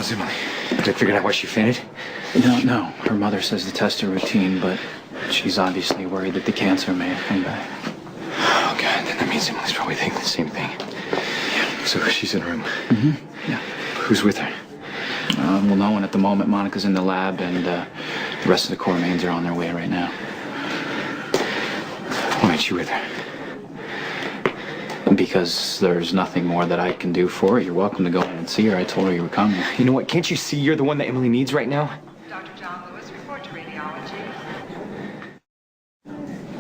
How's Emily? Did I figure out why she fainted? No. Her mother says the tests are routine, but she's obviously worried that the cancer may have come back. Oh, God, then that means Emily's probably thinking the same thing. Yeah. So she's in her room? Mm-hmm. Yeah. Who's with her? Well, no one at the moment. Monica's in the lab, and the rest of the core mains are on their way right now. Why ain't you with her? Because there's nothing more that I can do for her. You're welcome to go in and see her. I told her you were coming. You know what? Can't you see you're the one that Emily needs right now? Dr. John Lewis, report to radiology.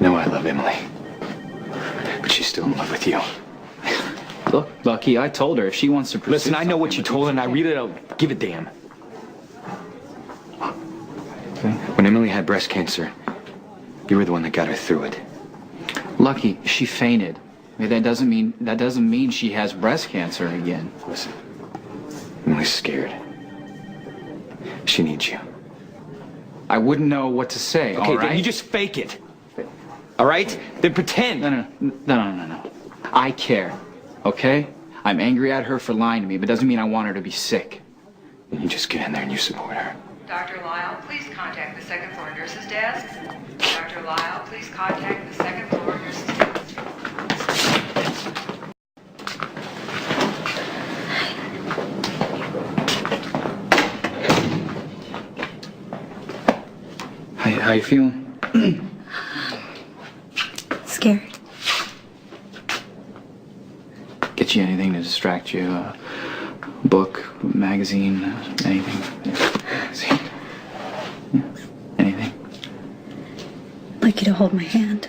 No, I love Emily. But she's still in love with you. Look, Lucky, I told her if she wants to pursue Listen, I know what you something told her, with and I really don't give a damn. Okay. When Emily had breast cancer, you were the one that got her through it. Lucky, she fainted. I mean, that doesn't mean she has breast cancer again. Listen, Emily's scared. She needs you. I wouldn't know what to say. Okay, all right? then you just fake it. All right? Then pretend. No. I care. Okay? I'm angry at her for lying to me, but doesn't mean I want her to be sick. Then you just get in there and you support her. Dr. Lyle, please contact the second floor nurse's desk. Dr. Lyle, please contact the second floor nurse's desk. How you feeling? Scared. Get you anything to distract you? Book, magazine, anything? Magazine. Yeah. Anything? I'd like you to hold my hand.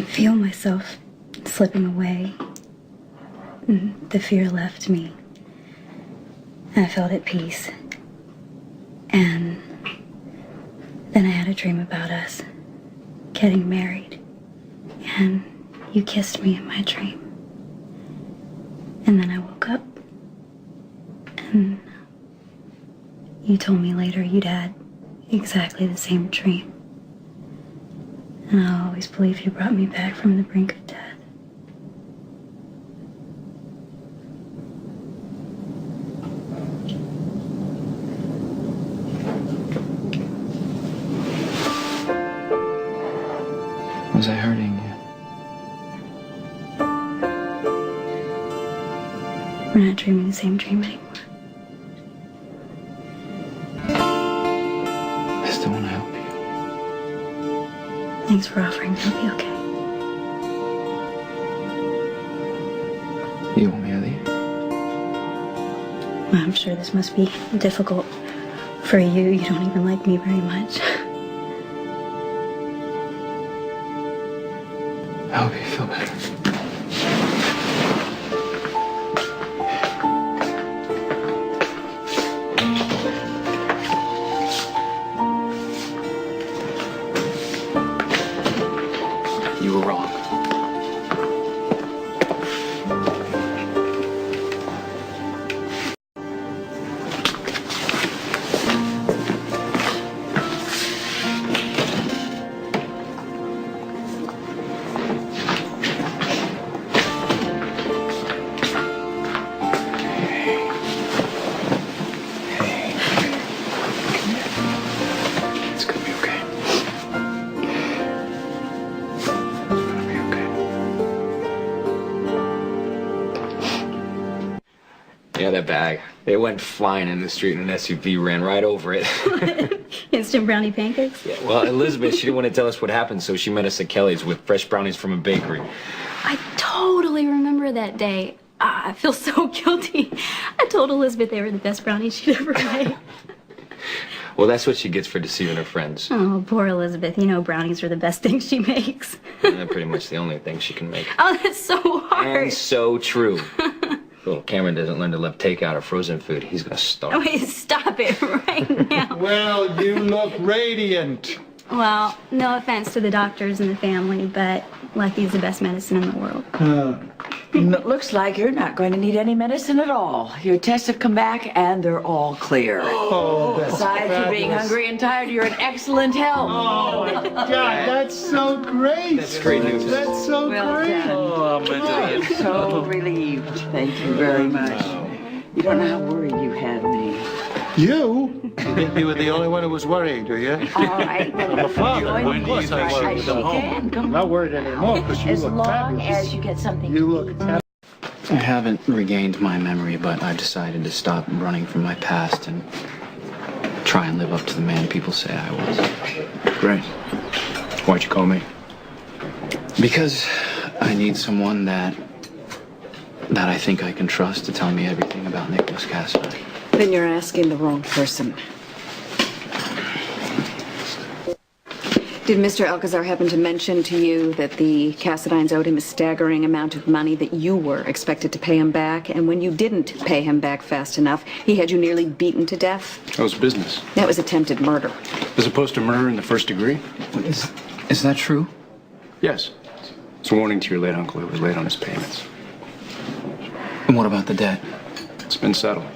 Feel myself slipping away. And the fear left me. I felt at peace. And then I had a dream about us getting married. And you kissed me in my dream. And then I woke up. And you told me later you'd had exactly the same dream. And I'll always believe you brought me back from the brink of death. Was I hurting you? We're not dreaming the same dream anymore. I still want to help you. Thanks for offering to be okay. You want me to leave? Well, I'm sure this must be difficult for you. You don't even like me very much. I hope you feel better. You were wrong. It's gonna be okay. It's gonna be okay. Yeah, that bag. It went flying in the street and an SUV ran right over it. Instant brownie pancakes? Yeah, well, Elizabeth, she didn't want to tell us what happened, so she met us at Kelly's with fresh brownies from a bakery. I totally remember that day. I feel so guilty. I told Elizabeth they were the best brownies she'd ever made. Well, that's what she gets for deceiving her friends. Oh, poor Elizabeth. You know brownies are the best things she makes. And they're pretty much the only thing she can make. Oh, that's so hard. And so true. Little Cameron doesn't learn to love takeout or frozen food. He's gonna starve. Wait, stop it right now. Well, you look radiant. Well, no offense to the doctors and the family, but Lucky's the best medicine in the world. Looks like you're not going to need any medicine at all. Your tests have come back and they're all clear. Oh, that's Aside from being hungry and tired, you're in excellent health. Oh my God, that's so great. That's great news. That's so great. Oh, I'm so relieved. Thank you very much. You don't know how worried you had me. You think you were the only one who was worried, do you? All right. I'm a father. Join Of course I worry. She can. Come I'm on. not worried anymore because you As look long fabulous. as you get something You to look eat. fabulous. I haven't regained my memory, but I've decided to stop running from my past and try and live up to the man people say I was. Great. Why'd you call me? Because I need someone that I think I can trust to tell me everything about Nicholas Cassidy. Then you're asking the wrong person. Did Mr. Alcazar happen to mention to you that the Cassidines owed him a staggering amount of money that you were expected to pay him back, and when you didn't pay him back fast enough, he had you nearly beaten to death? That was business. That was attempted murder. As opposed to murder in the first degree? Is that true? Yes. It's a warning to your late uncle who was late on his payments. And what about the debt? It's been settled.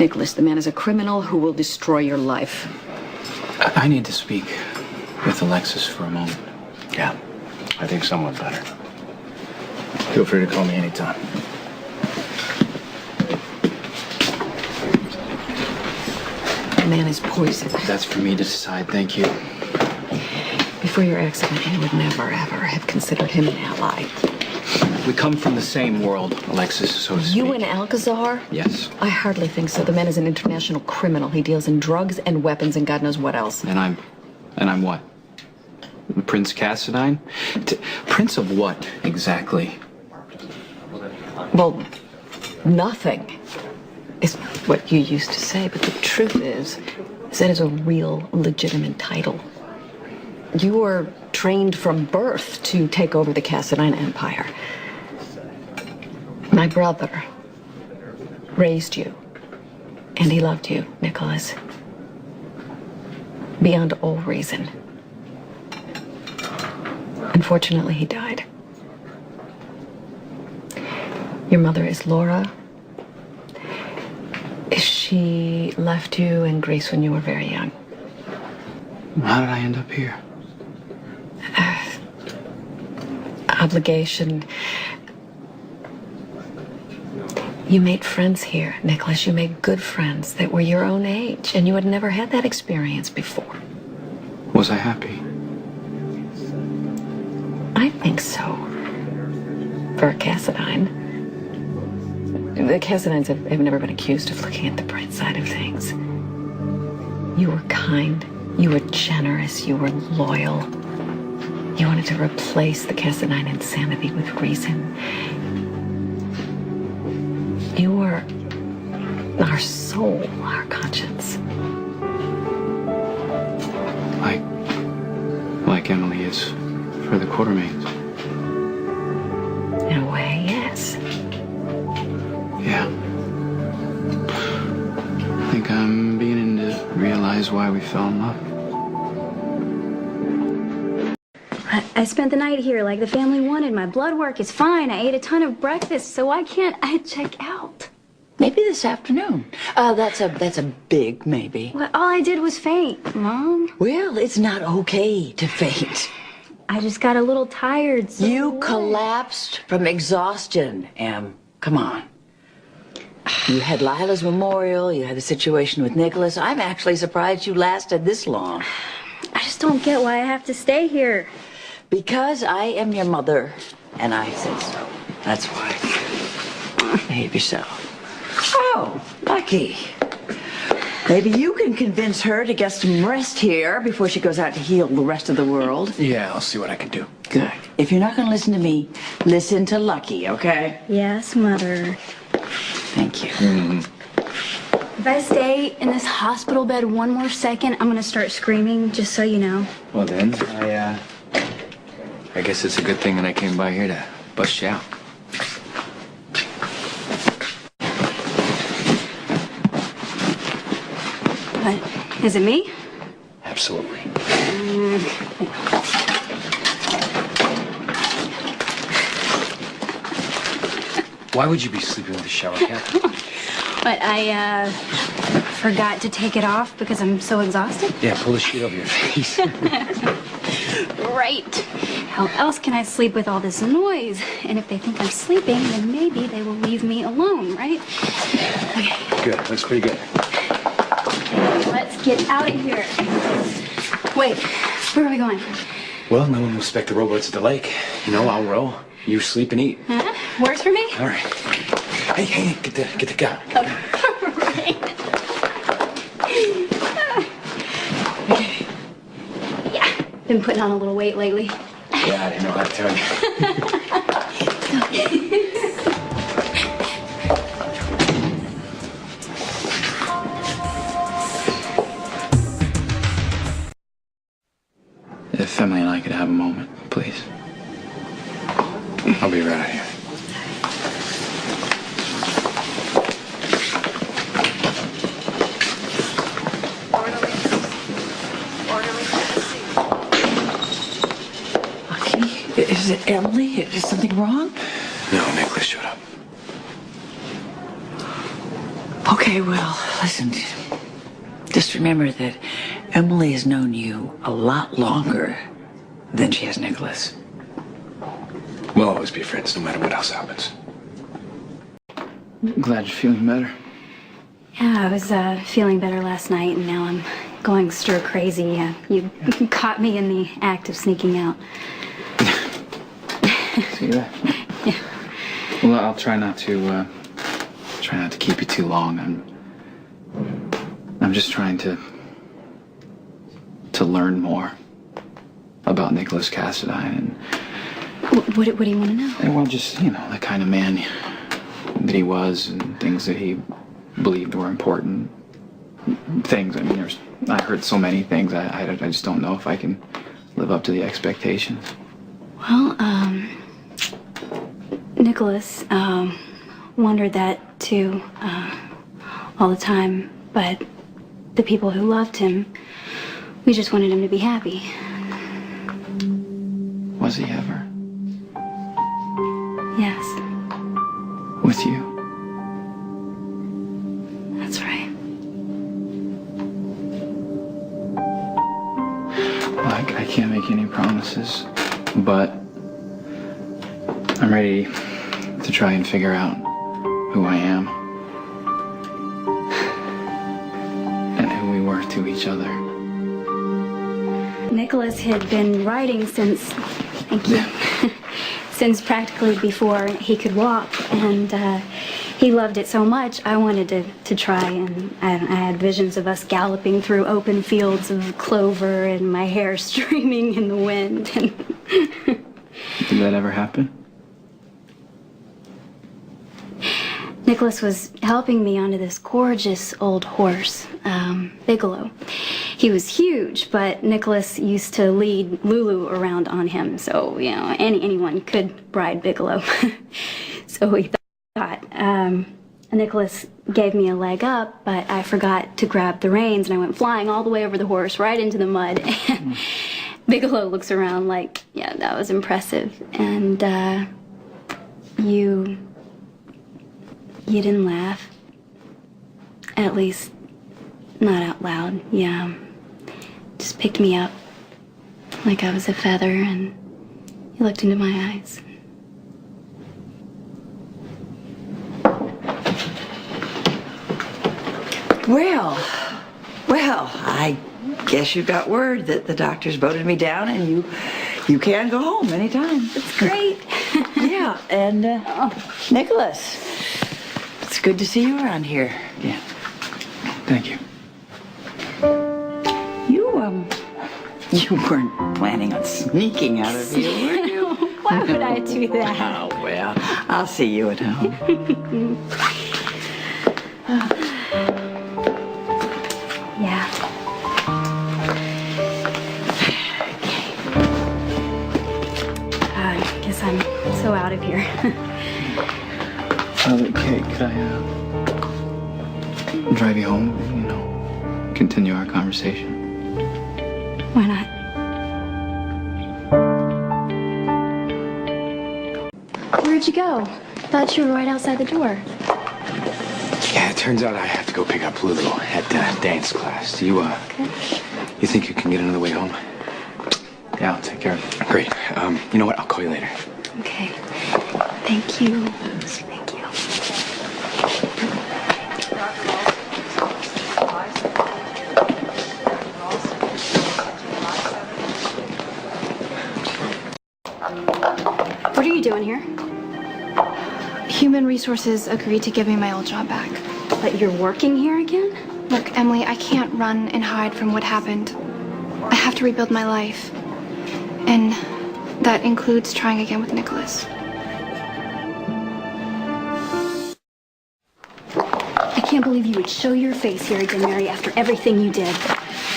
Nicholas, the man is a criminal who will destroy your life. I need to speak with Alexis for a moment. Yeah. I think someone better. Feel free to call me anytime. The man is poison. That's for me to decide, thank you. Before your accident, you would never, ever have considered him an ally. We come from the same world, Alexis, so to speak. You and Alcazar? Yes. I hardly think so. The man is an international criminal. He deals in drugs and weapons and God knows what else. And I'm what? Prince Cassidine? Prince of what, exactly? Well, nothing is what you used to say, but the truth is that is a real, legitimate title. You were trained from birth to take over the Cassidine Empire. My brother raised you, and he loved you, Nicholas, beyond all reason. Unfortunately, he died. Your mother is Laura. She left you in Greece when you were very young. How did I end up here? Obligation. You made friends here, Nicholas. You made good friends that were your own age, and you had never had that experience before. Was I happy? I think so. For a Cassidine. The Cassidines have never been accused of looking at the bright side of things. You were kind, you were generous, you were loyal. You wanted to replace the Cassidine insanity with reason. You were our soul, our conscience. Like Emily is for the Quartermains. In a way, yes. Yeah. I think I'm beginning to realize why we fell in love. I spent the night here like the family wanted. My blood work is fine. I ate a ton of breakfast, so why can't I check out? Maybe this afternoon. That's a big maybe. Well, all I did was faint, Mom. Well, it's not okay to faint. I just got a little tired. So You what? collapsed from exhaustion, Em. Come on. You had Lila's memorial, you had the situation with Nicholas. I'm actually surprised you lasted this long. I just don't get why I have to stay here. Because I am your mother, and I said so. That's why. Behave yourself. Oh, Lucky. Maybe you can convince her to get some rest here before she goes out to heal the rest of the world. Yeah, I'll see what I can do. Good. If you're not going to listen to me, listen to Lucky, okay? Yes, Mother. Thank you. If I stay in this hospital bed one more second, I'm gonna start screaming, just so you know. Well then, I guess it's a good thing that I came by here to bust you out. But is it me? Absolutely. Why would you be sleeping with the shower cap? But I forgot to take it off because I'm so exhausted. Yeah, pull the sheet over your face. Right. How else can I sleep with all this noise? And if they think I'm sleeping, then maybe they will leave me alone, right? Okay, Good, looks pretty good. let's get out of here. Wait, where are we going? Well, no one will expect the rowboats at the lake. You know, I'll row. You sleep and eat. Works for me? All right. Hey, get the gun. Right. Yeah, been putting on a little weight lately. Yeah, I didn't know how to tell you. If Emily and I could have a moment, please. I'll be right out here. Is it Emily? Is something wrong? No, Nicholas showed up. Okay, well, listen. Just remember that Emily has known you a lot longer than she has Nicholas. We'll always be friends, no matter what else happens. Glad you're feeling better. Yeah, I was feeling better last night, and now I'm going stir crazy. You caught me in the act of sneaking out. See that? Yeah. Well, I'll try not to keep you too long. I'm just trying to learn more about Nicholas Cassadine and. What do you want to know? Well, just, the kind of man that he was and things that he believed were important. Things, I heard so many things, I just don't know if I can live up to the expectations. Well, Nicholas wondered that too, all the time, but the people who loved him, we just wanted him to be happy. Was he ever? Yes, With you? that's right. Well, I can't make any promises, but I'm ready to try and figure out who I am and who we were to each other. Nicholas had been writing since, thank you, since practically before he could walk, and he loved it so much, I wanted to try, and I had visions of us galloping through open fields of clover and my hair streaming in the wind. And Did that ever happen? Nicholas was helping me onto this gorgeous old horse, Bigelow. He was huge, but Nicholas used to lead Lulu around on him, so, anyone could ride Bigelow. So we thought, Nicholas gave me a leg up, but I forgot to grab the reins, and I went flying all the way over the horse, right into the mud. And Bigelow looks around like, yeah, that was impressive. And, you didn't laugh. At least, not out loud. Yeah. Just picked me up like I was a feather, and you looked into my eyes. Well, I guess you got word that the doctors voted me down and you can go home anytime. It's great. Yeah, and Nicholas, it's good to see you around here. Yeah. Thank you. You weren't planning on sneaking out of here, were you? Why would I do that? Oh, well, I'll see you at home. Yeah. I guess I'm so out of here. Okay, could I drive you home? Continue our conversation. Why not? Where'd you go? Thought you were right outside the door. Yeah, it turns out I have to go pick up Lulu at dance class. Do you, Okay. you think you can get another way home? Yeah, I'll take care of it. Great. You know what? I'll call you later. Okay. Thank you. Thank you. What are you doing here? Human Resources agreed to give me my old job back. But you're working here again? Look, Emily, I can't run and hide from what happened. I have to rebuild my life. And that includes trying again with Nicholas. I can't believe you would show your face here again, Mary, after everything you did.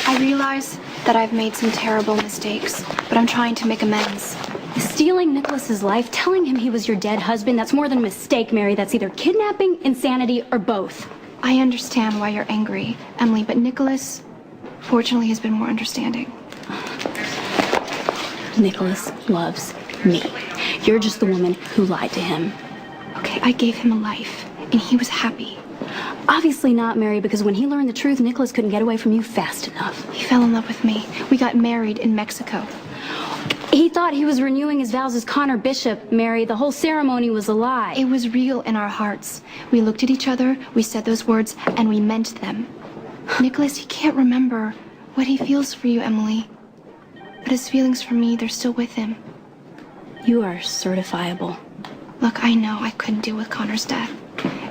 I realize that I've made some terrible mistakes, but I'm trying to make amends. Stealing Nicholas's life, telling him he was your dead husband, that's more than a mistake, Mary. That's either kidnapping, insanity, or both. I understand why you're angry, Emily, but Nicholas, fortunately, has been more understanding. Nicholas loves me. You're just the woman who lied to him. Okay, I gave him a life, and he was happy. Obviously not, Mary, because when he learned the truth, Nicholas couldn't get away from you fast enough. He fell in love with me. We got married in Mexico. He thought he was renewing his vows as Connor Bishop, Mary. The whole ceremony was a lie. It was real in our hearts. We looked at each other, we said those words, and we meant them. Nicholas, he can't remember what he feels for you, Emily. But his feelings for me, they're still with him. You are certifiable. Look, I know I couldn't deal with Connor's death.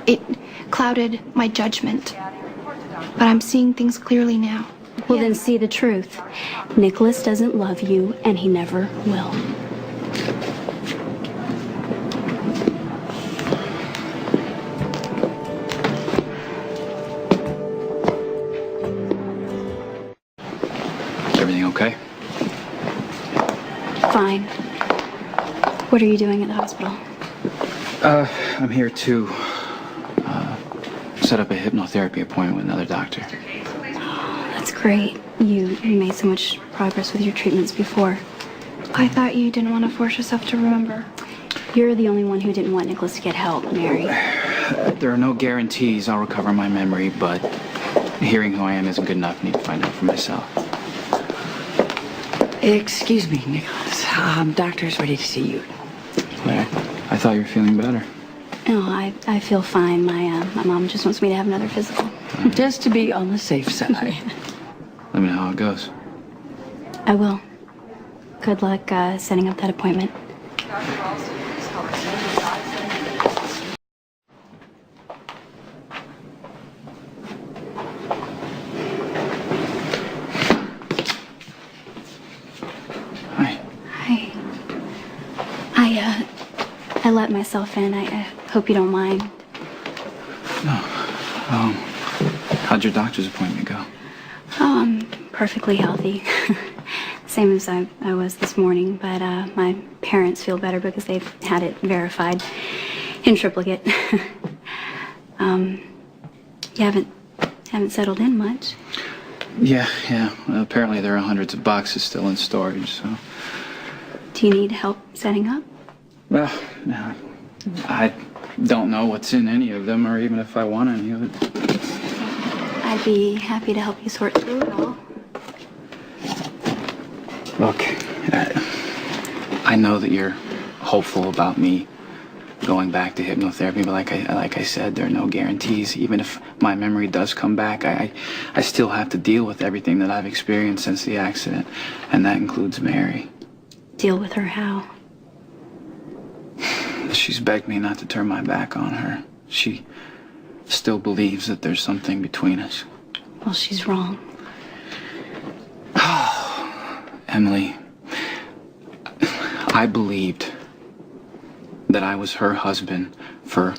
It clouded my judgment. But I'm seeing things clearly now. Well, then see the truth. Nicholas doesn't love you, and he never will. Is everything okay? Fine. What are you doing at the hospital? I'm here to set up a hypnotherapy appointment with another doctor. That's great. You made so much progress with your treatments before. I thought you didn't want to force yourself to remember. You're the only one who didn't want Nicholas to get help, Mary. There are no guarantees I'll recover my memory, but hearing who I am isn't good enough. I need to find out for myself. Excuse me, Nicholas. Doctor's ready to see you. Claire, I thought you were feeling better. No, I feel fine. My mom just wants me to have another physical. Just to be on the safe side. Let me know how it goes. I will. Good luck setting up that appointment. Hi. Hi. I let myself in. I hope you don't mind. No. How'd your doctor's appointment go? Oh, I'm perfectly healthy. Same as I was this morning, but my parents feel better because they've had it verified in triplicate. You haven't settled in much. Yeah. Well, apparently there are hundreds of boxes still in storage, so... Do you need help setting up? Well, no, I don't know what's in any of them, or even if I want any of it. I'd be happy to help you sort through it all. Look, I know that you're hopeful about me going back to hypnotherapy, but like I said, there are no guarantees. Even if my memory does come back, I still have to deal with everything that I've experienced since the accident, and that includes Mary. Deal with her how? She's begged me not to turn my back on her. She still believes that there's something between us. Well, she's wrong. Emily, I believed that I was her husband for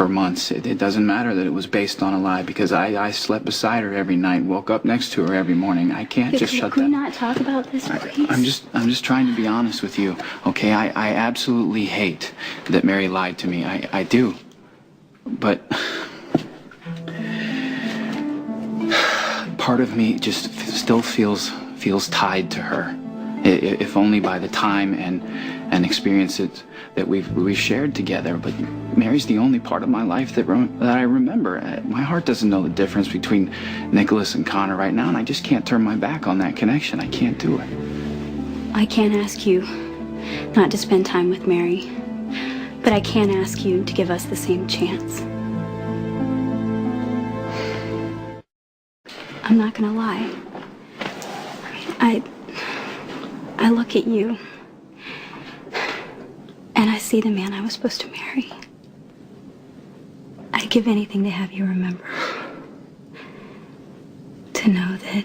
months. It doesn't matter that it was based on a lie, because I slept beside her every night, woke up next to her every morning. I can't just shut that. Can we not talk about this, please? I'm just trying to be honest with you, okay? I absolutely hate that Mary lied to me. I do. But part of me just still feels tied to her. If only by the time and experiences that we've shared together. But Mary's the only part of my life that I remember. My heart doesn't know the difference between Nicholas and Connor right now, and I just can't turn my back on that connection. I can't do it. I can't ask you not to spend time with Mary, but I can ask you to give us the same chance. I'm not gonna lie. I look at you, and I see the man I was supposed to marry. I'd give anything to have you remember. To know that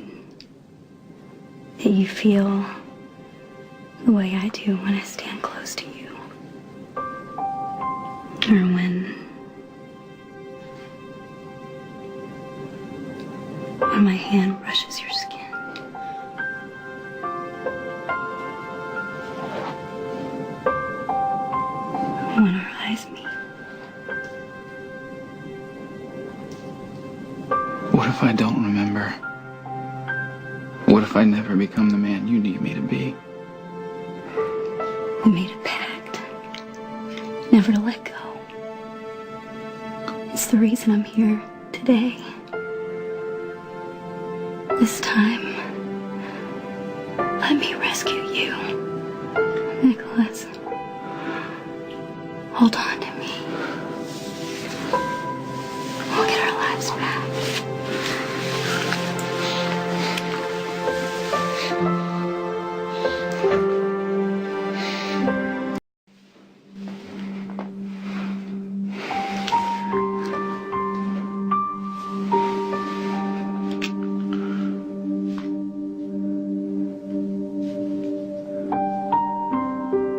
you feel the way I do when I stand close to you. Or when my hand brushes your skin. When our eyes meet. What if I don't remember? What if I never become the man you need me to be? We made a pact. Never to let go. It's the reason I'm here today. This time, let me rescue you. Nicholas, hold on to me. We'll get our lives back.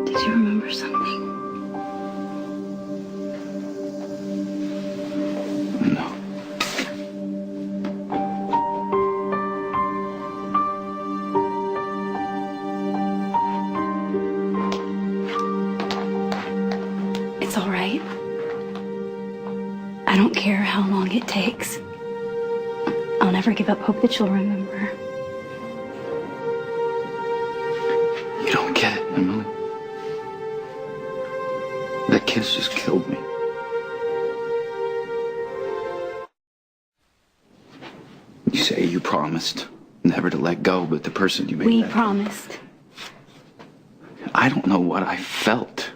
Did you remember something? No. It's all right. I don't care how long it takes. I'll never give up hope that you'll remember. You don't get it, Emily. That kiss just killed me. You say you promised never to let go, but the person you made We that- promised. I don't know what I felt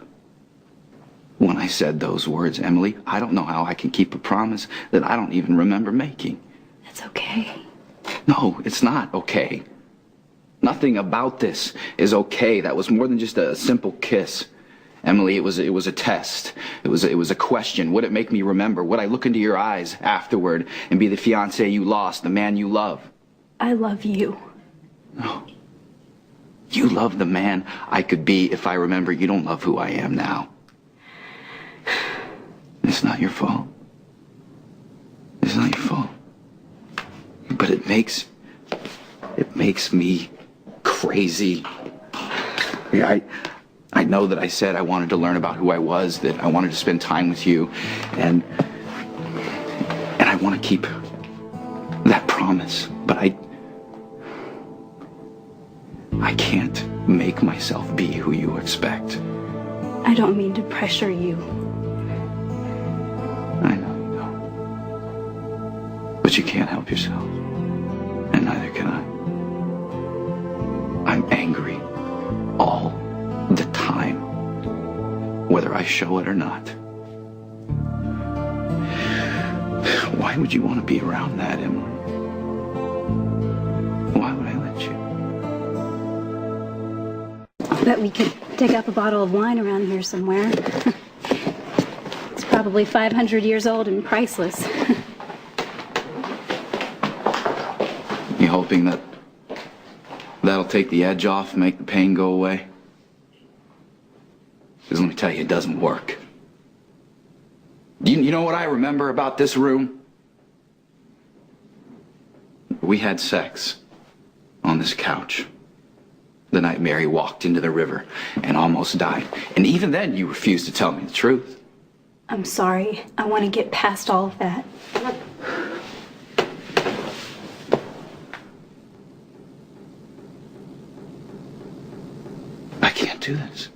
when I said those words, Emily. I don't know how I can keep a promise that I don't even remember making. That's okay. No, it's not okay. Nothing about this is okay. That was more than just a simple kiss. Emily, it was a test. It was a question. Would it make me remember? Would I look into your eyes afterward and be the fiancé you lost, the man you love? I love you. No. You love the man I could be if I remember. You don't love who I am now. It's not your fault. It's not your fault. But it makes me crazy. Yeah, I know that I said I wanted to learn about who I was, that I wanted to spend time with you, and I want to keep that promise, but I can't make myself be who you expect. I don't mean to pressure you. I know you don't. But you can't help yourself, and neither can I. I'm angry all the time, whether I show it or not. Why would you want to be around that, Emily? Why would I let you? I'll bet we could dig up a bottle of wine around here somewhere. It's probably 500 years old and priceless. You hoping that'll take the edge off, make the pain go away? Because let me tell you, it doesn't work. You know what I remember about this room? We had sex on this couch the night Mary walked into the river and almost died. And even then, you refused to tell me the truth. I'm sorry. I want to get past all of that. do this.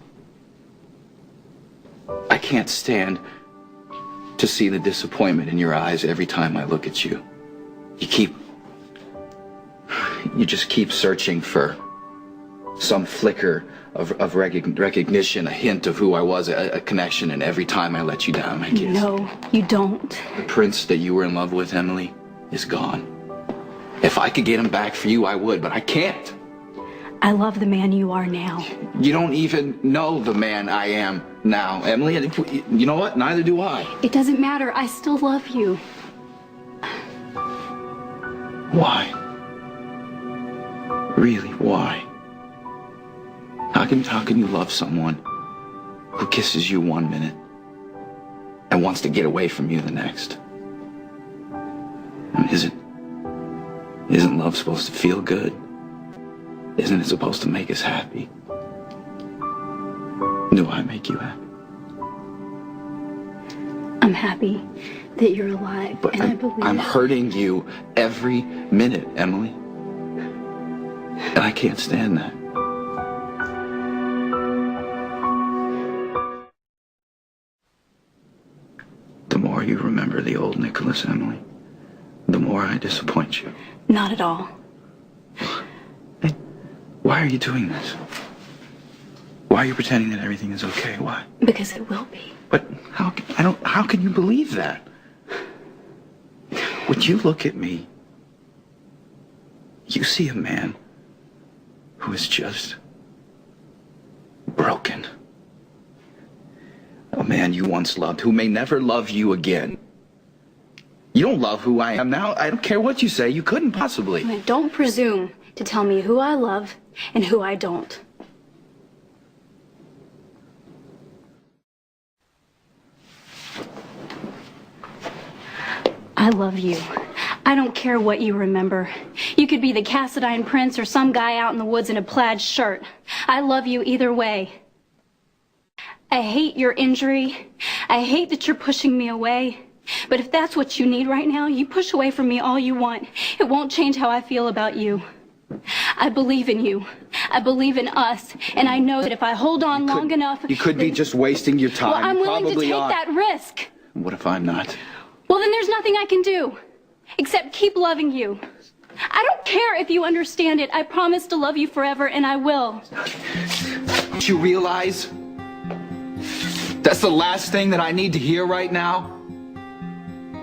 I can't stand to see the disappointment in your eyes every time I look at you. You just keep searching for some flicker of recognition, a hint of who I was, a connection, and every time I let you down, I guess. No, you don't. The prince that you were in love with, Emily, is gone. If I could get him back for you, I would, but I can't. I love the man you are now. You don't even know the man I am now, Emily. You know what? Neither do I. It doesn't matter. I still love you. Why? Really, why? How can you love someone who kisses you one minute and wants to get away from you the next? I mean, isn't love supposed to feel good? Isn't it supposed to make us happy? Do I make you happy? I'm happy that you're alive, But and I believe I'm hurting you every minute, Emily. And I can't stand that. The more you remember the old Nicholas, Emily, the more I disappoint you. Not at all. Hey, why are you doing this? Why are you pretending that everything is okay? Why? Because it will be. But how can you believe that? When you look at me, you see a man who is just broken. A man you once loved who may never love you again. You don't love who I am now. I don't care what you say. You couldn't possibly. Don't presume to tell me who I love and who I don't. I love you. I don't care what you remember. You could be the Cassadine prince or some guy out in the woods in a plaid shirt. I love you either way. I hate your injury. I hate that you're pushing me away. But if that's what you need right now, you push away from me all you want. It won't change how I feel about you. I believe in you. I believe in us. And I know that if I hold on long enough... You could be just wasting your time. Well, I'm You willing to probably take are. that risk. What if I'm not? Well, then there's nothing I can do except keep loving you. I don't care if you understand it. I promise to love you forever, and I will. Don't you realize that's the last thing that I need to hear right now?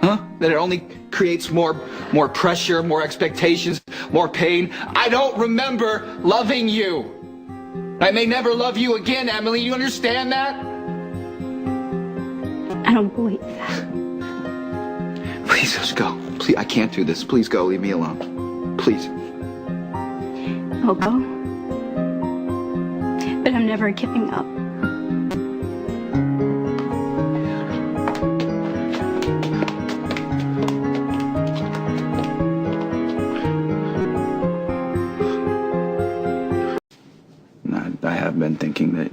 Huh? That it only creates more pressure, more expectations, more pain. I don't remember loving you. I may never love you again, Emily. You understand that? I don't believe that. Please, just go. Please, I can't do this. Please go. Leave me alone. Please. I'll go. But I'm never giving up. I have been thinking that,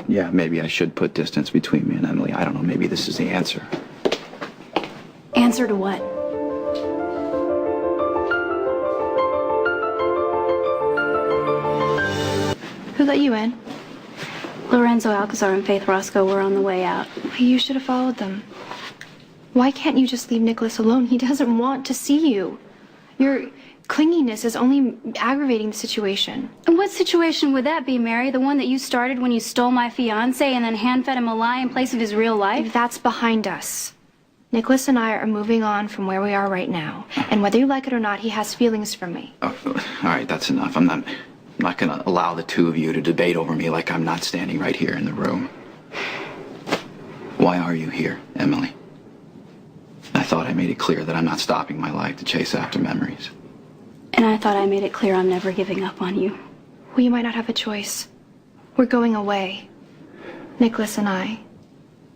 yeah, maybe I should put distance between me and Emily. I don't know. Maybe this is the answer. Answer to what? Who let you in? Lorenzo Alcazar and Faith Roscoe were on the way out. You should have followed them. Why can't you just leave Nicholas alone? He doesn't want to see you. Your clinginess is only aggravating the situation. And what situation would that be, Mary? The one that you started when you stole my fiancé and then hand-fed him a lie in place of his real life? That's behind us. Nicholas and I are moving on from where we are right now. And whether you like it or not, he has feelings for me. Oh, all right, that's enough. I'm not going to allow the two of you to debate over me like I'm not standing right here in the room. Why are you here, Emily? I thought I made it clear that I'm not stopping my life to chase after memories. And I thought I made it clear I'm never giving up on you. Well, you might not have a choice. We're going away. Nicholas and I.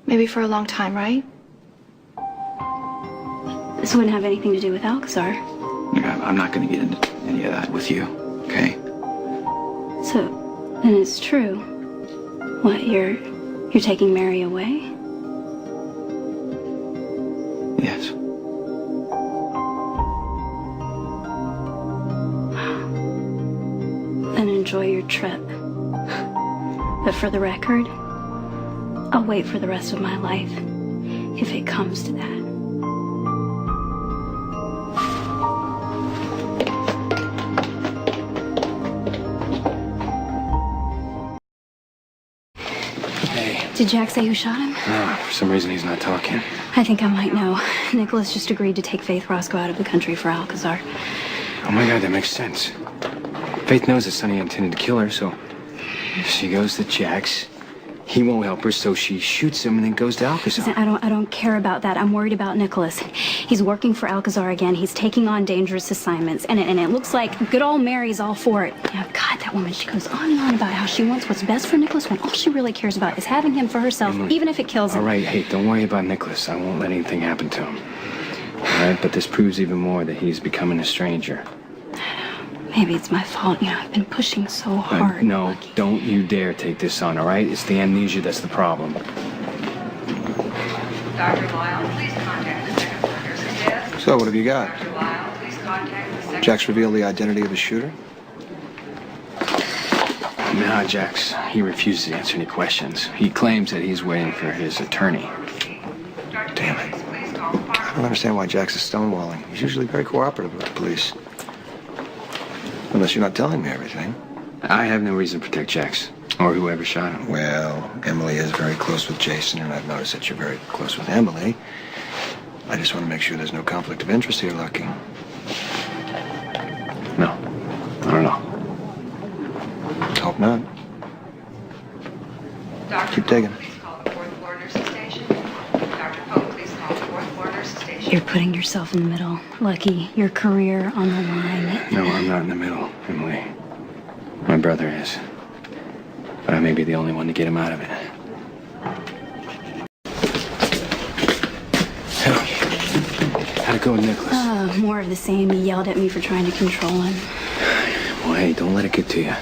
Maybe for a long time, right? This wouldn't have anything to do with Alcazar. Yeah, I'm not going to get into any of that with you, okay? So, then it's true. What, you're taking Mary away? Yes. Then enjoy your trip. But for the record, I'll wait for the rest of my life, if it comes to that. Hey. Did Jack say who shot him? No, for some reason he's not talking. I think I might know. Nicholas just agreed to take Faith Roscoe out of the country for Alcazar. Oh my God, that makes sense. Faith knows that Sonny intended to kill her, so she goes to Jack's. He won't help her, so she shoots him and then goes to Alcazar. Listen, I don't care about that. I'm worried about Nicholas. He's working for Alcazar again. He's taking on dangerous assignments, and it looks like good old Mary's all for it. Yeah, God, that woman, she goes on and on about how she wants what's best for Nicholas when all she really cares about is having him for herself, even if it kills him. All right, hey, don't worry about Nicholas. I won't let anything happen to him. All right, but this proves even more that he's becoming a stranger. Maybe it's my fault. You know, I've been pushing so hard. No, don't you dare take this on, all right? It's the amnesia that's the problem. Dr. Lyle, please contact the second floor nurse's desk. So, what have you got? Dr. Lyle, please contact the second Jack's revealed the identity of the shooter? Nah, Jax. He refuses to answer any questions. He claims that he's waiting for his attorney. Damn it. I don't understand why Jack's is stonewalling. He's usually very cooperative with the police. Unless you're not telling me everything. I have no reason to protect Jax, or whoever shot him. Well, Emily is very close with Jason, and I've noticed that you're very close with Emily. I just want to make sure there's no conflict of interest here, Lucky. No, I don't know. Hope not. Dr. Keep digging. Please call the fourth floor nurse's station. Dr. Pope, please call the fourth floor nurse's station. You're putting yourself in the middle. Lucky, your career on the line. No, I'm not in the middle, Emily. My brother is. But I may be the only one to get him out of it. How'd it go with Nicholas? More of the same. He yelled at me for trying to control him. Well, hey, don't let it get to you.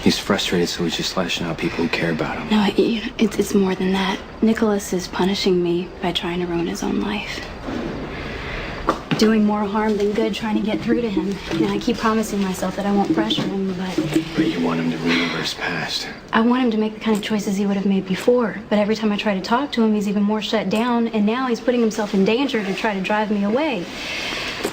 He's frustrated, so he's just lashing out at people who care about him. No, it's more than that. Nicholas is punishing me by trying to ruin his own life. Doing more harm than good, trying to get through to him. You know, I keep promising myself that I won't pressure him, But you want him to remember his past. I want him to make the kind of choices he would have made before. But every time I try to talk to him, he's even more shut down, and now he's putting himself in danger to try to drive me away.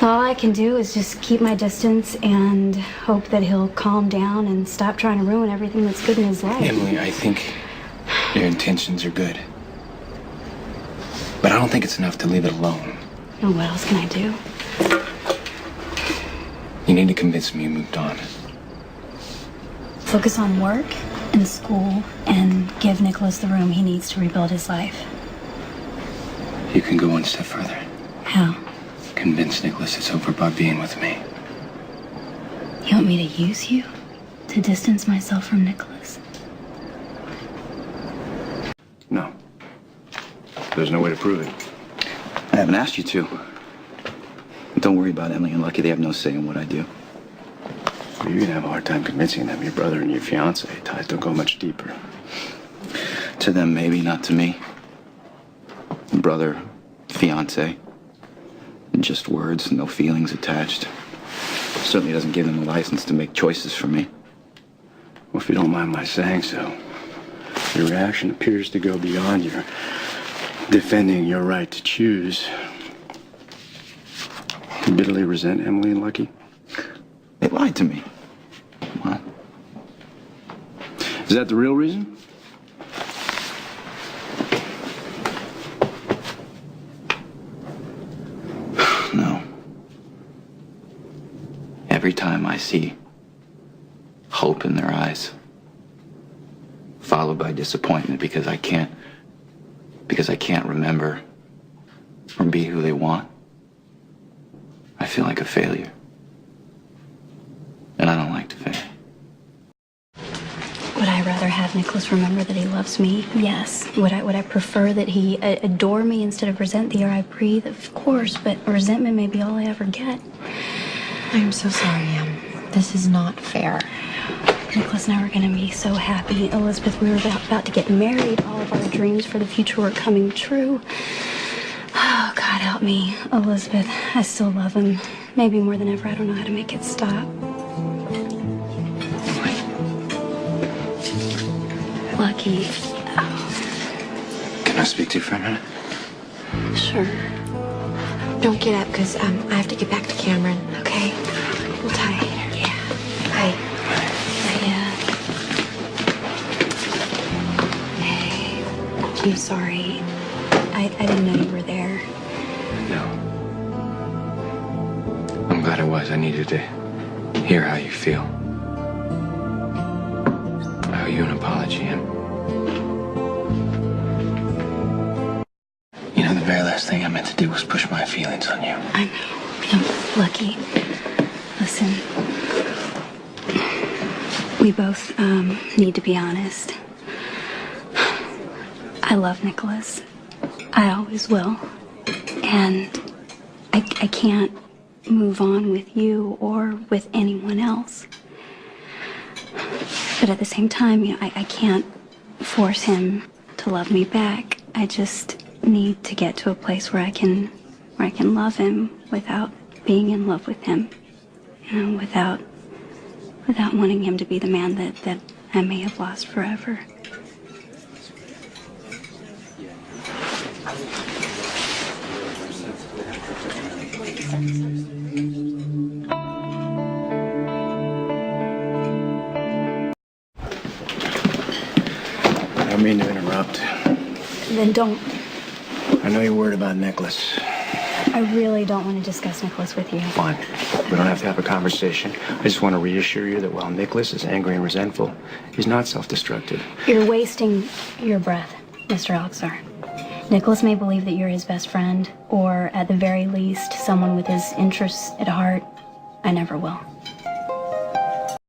All I can do is just keep my distance and hope that he'll calm down and stop trying to ruin everything that's good in his life. Emily, I think your intentions are good. But I don't think it's enough to leave it alone. And what else can I do? You need to convince me you moved on. Focus on work and school and give Nicholas the room he needs to rebuild his life. You can go one step further. How? Convince Nicholas it's over by being with me. You want me to use you to distance myself from Nicholas? No. There's no way to prove it. I haven't asked you to. Don't worry about Emily and Lucky. They have no say in what I do. You're gonna have a hard time convincing them your brother and your fiance ties don't go much deeper. To them, maybe, not to me. Brother, fiance. Just words, no feelings attached. Certainly doesn't give them a license to make choices for me. Well, if you don't mind my saying so, your reaction appears to go beyond your defending your right to choose. You bitterly resent Emily and Lucky? They lied to me. Well, is that the real reason? no. Every time I see hope in their eyes, followed by disappointment because I can't remember or be who they want, I feel like a failure. And I don't like to fail. Would I rather have Nicholas remember that he loves me? Yes. Would I prefer that he adore me instead of resent the air I breathe? Of course, but resentment may be all I ever get. I'm so sorry, Em. This is not fair. Nicholas and I were going to be so happy. Elizabeth, we were about to get married. All of our dreams for the future were coming true. Oh, God help me. Elizabeth, I still love him. Maybe more than ever. I don't know how to make it stop. Lucky. Lucky. Can I speak to you for a minute? Sure. Don't get up, because I have to get back to Cameron, okay? We'll talk later. Yeah. Bye. Hey, I'm sorry. I didn't know you were there. No. I'm glad I was. I needed to hear how you feel. I owe you an apology, and you know, the very last thing I meant to do was push my feelings on you. I know. Lucky. Listen. We both need to be honest. I love Nicholas. I always will. And I can't move on with you or with anyone else. But at the same time, you know, I can't force him to love me back. I just need to get to a place where I can love him without being in love with him. You know, without wanting him to be the man that I may have lost forever. I don't mean to interrupt. Then don't. I know you're worried about Nicholas. I really don't want to discuss Nicholas with you. Fine. We don't have to have a conversation. I just want to reassure you that while Nicholas is angry and resentful, he's not self-destructive. You're wasting your breath, Mr. Alxar. Nicholas may believe that you're his best friend, or at the very least, someone with his interests at heart. I never will.